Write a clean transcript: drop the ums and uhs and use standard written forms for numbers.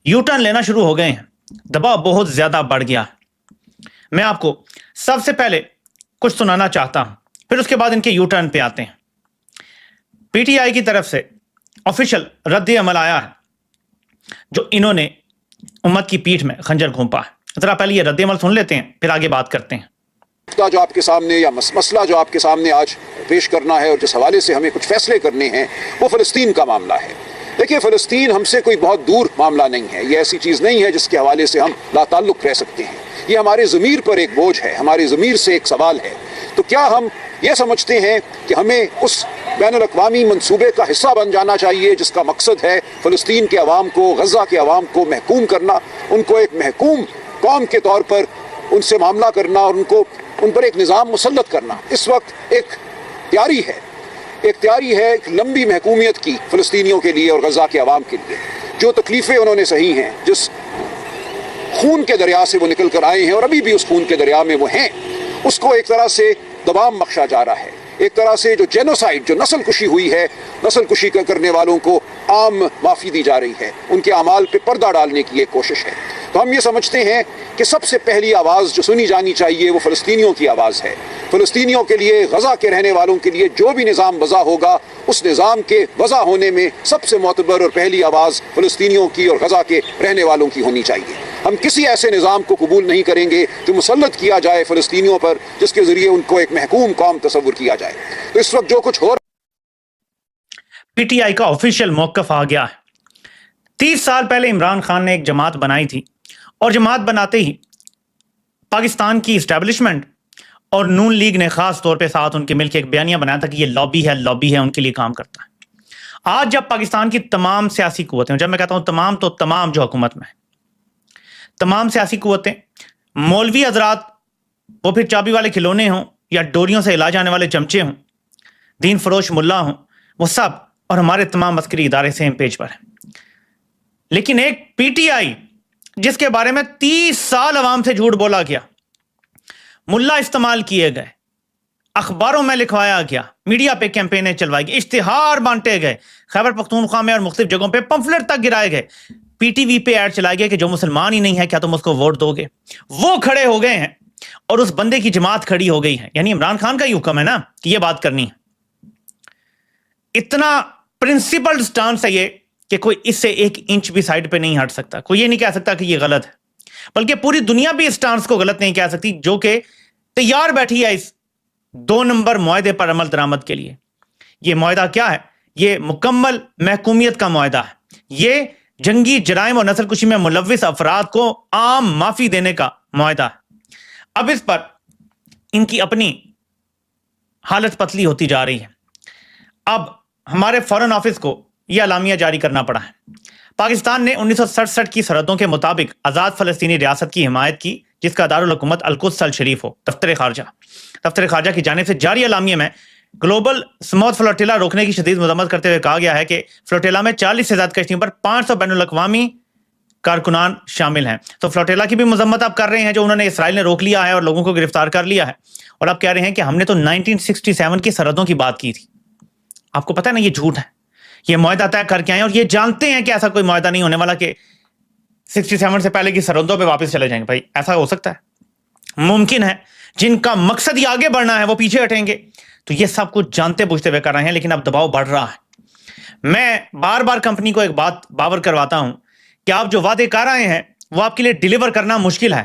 You turn لینا شروع ہو گئے ہیں، دباؤ بہت زیادہ بڑھ گیا۔ میں آپ کو سب سے پہلے کچھ سنانا چاہتا ہوں، پھر اس کے بعد ان کے یو ٹرن پہ آتے ہیں۔ پی ٹی آئی کی طرف سے آفیشیل رد عمل آیا ہے جو انہوں نے امت کی پیٹھ میں خنجر گھونپا ہے۔ ذرا پہلے یہ رد عمل سن لیتے ہیں، پھر آگے بات کرتے ہیں۔ جو آپ کے سامنے یا مسئلہ جو آپ کے سامنے آج پیش کرنا ہے اور جس حوالے سے ہمیں کچھ فیصلے کرنے ہیں وہ فلسطین کا معاملہ ہے۔ دیکھیے، فلسطین ہم سے کوئی بہت دور معاملہ نہیں ہے، یہ ایسی چیز نہیں ہے جس کے حوالے سے ہم لا تعلق رہ سکتے ہیں۔ یہ ہمارے ضمیر پر ایک بوجھ ہے، ہماری ضمیر سے ایک سوال ہے۔ تو کیا ہم یہ سمجھتے ہیں کہ ہمیں اس بین الاقوامی منصوبے کا حصہ بن جانا چاہیے جس کا مقصد ہے فلسطین کے عوام کو، غزہ کے عوام کو محکوم کرنا، ان کو ایک محکوم قوم کے طور پر ان سے معاملہ کرنا اور ان پر ایک نظام مسلط کرنا؟ اس وقت ایک تیاری ہے ایک لمبی محکومیت کی فلسطینیوں کے لیے اور غزہ کے عوام کے لیے۔ جو تکلیفیں انہوں نے سہی ہیں، جس خون کے دریا سے وہ نکل کر آئے ہیں اور ابھی بھی اس خون کے دریا میں وہ ہیں، اس کو ایک طرح سے دوام بخشا جا رہا ہے۔ ایک طرح سے جو جینوسائیڈ، جو نسل کشی ہوئی ہے، نسل کشی کرنے والوں کو عام معافی دی جا رہی ہے، ان کے اعمال پہ پردہ ڈالنے کی ایک کوشش ہے۔ تو ہم یہ سمجھتے ہیں کہ سب سے پہلی آواز جو سنی جانی چاہیے وہ فلسطینیوں کی آواز ہے۔ فلسطینیوں کے لیے، غزہ کے رہنے والوں کے لیے جو بھی نظام وضع ہوگا، اس نظام کے وضع ہونے میں سب سے معتبر اور پہلی آواز فلسطینیوں کی اور غزہ کے رہنے والوں کی ہونی چاہیے۔ ہم کسی ایسے نظام کو قبول نہیں کریں گے جو مسلط کیا جائے فلسطینیوں پر، جس کے ذریعے ان کو ایک محکوم قوم تصور کیا جائے۔ تو اس وقت جو کچھ ہو پی ٹی آئی کا آفیشیل موقف آ گیا ہے۔ 30 سال پہلے عمران خان نے ایک جماعت بنائی تھی، اور جماعت بناتے ہی پاکستان کی اسٹیبلشمنٹ اور نون لیگ نے خاص طور پہ ساتھ ان کے مل کے ایک بیانیہ بنایا تھا کہ یہ لابی ہے، ان کے لیے کام کرتا ہے۔ آج جب پاکستان کی تمام سیاسی قوتیں، جب میں کہتا ہوں تمام تو تمام جو حکومت میں تمام سیاسی قوتیں، مولوی حضرات، وہ پھر چابی والے کھلونے ہوں یا ڈوریوں سے ہلا جانے والے چمچے ہوں، دین فروش ملا ہوں، وہ سب اور ہمارے تمام عسکری ادارے سیم پیج پر ہیں۔ لیکن ایک پی ٹی آئی جس کے بارے میں 30 سال عوام سے جھوٹ بولا گیا، ملا استعمال کیے گئے، اخباروں میں لکھوایا گیا، میڈیا پہ کیمپینیں چلوائی گئی، اشتہار بانٹے گئے، خیبر پختونخوا میں اور مختلف جگہوں پہ پمفلٹ تک گرائے گئے، پی ٹی وی پہ ایڈ چلائے گئے کہ جو مسلمان ہی نہیں ہے کیا تم اس کو ووٹ دو گے؟ وہ کھڑے ہو گئے ہیں اور اس بندے کی جماعت کھڑی ہو گئی ہے، یعنی عمران خان کا ہی حکم ہے نا کہ یہ بات کرنی ہے۔ اتنا پرنسپلڈ سٹانس ہے یہ کہ کوئی اس سے 1 انچ بھی سائڈ پہ نہیں ہٹ سکتا۔ کوئی یہ نہیں کہہ سکتا کہ یہ غلط ہے، بلکہ پوری دنیا بھی اس سٹانس کو غلط نہیں کہہ سکتی جو کہ تیار بیٹھی ہے اس 2 نمبر معاہدے پر عمل درآمد کے لیے۔ یہ معاہدہ کیا ہے؟ یہ مکمل محکومیت کا معاہدہ ہے، یہ جنگی جرائم اور نسل کشی میں ملوث افراد کو عام معافی دینے کا معاہدہ ہے۔ اب اس پر ان کی اپنی حالت پتلی ہوتی جا رہی ہے۔ اب ہمارے فارن آفس کو یہ اعلامیہ جاری کرنا پڑا ہے۔ پاکستان نے 1967 کی سرحدوں کے مطابق آزاد فلسطینی ریاست کی حمایت کی جس کا دارالحکومت القدس الشریف ہو۔ دفتر خارجہ کی جانب سے جاری اعلامیہ میں گلوبل سموتھ فلوٹیلا روکنے کی شدید مذمت کرتے ہوئے کہا گیا ہے کہ فلوٹیلا میں 40 سے زیادہ کشتیوں پر 500 بین الاقوامی کارکنان شامل ہیں۔ تو فلوٹیلا کی بھی مذمت اب کر رہے ہیں جو انہوں نے اسرائیل نے روک لیا ہے اور لوگوں کو گرفتار کر لیا ہے، اور اب کہہ رہے ہیں کہ ہم نے تو 1967 کی سرحدوں کی بات کی تھی۔ آپ کو پتہ ہے نا یہ جھوٹ ہے، یہ معاہدہ طے کر کے آئے اور یہ جانتے ہیں کہ ایسا کوئی معاہدہ نہیں ہونے والا کہ 67 سے پہلے کی سرحدوں پہ واپس چلے جائیں گے۔ بھائی ایسا ہو سکتا ہے؟ ممکن ہے۔ جن کا مقصد ہی آگے بڑھنا ہے وہ پیچھے ہٹیں گے۔ تو یہ سب کچھ جانتے بوجھتے ہوئے کر رہے ہیں، لیکن اب دباؤ بڑھ رہا ہے۔ میں بار بار کمپنی کو ایک بات باور کرواتا ہوں کہ آپ جو وعدے کر رہے ہیں وہ آپ کے لیے ڈیلیور کرنا مشکل ہے،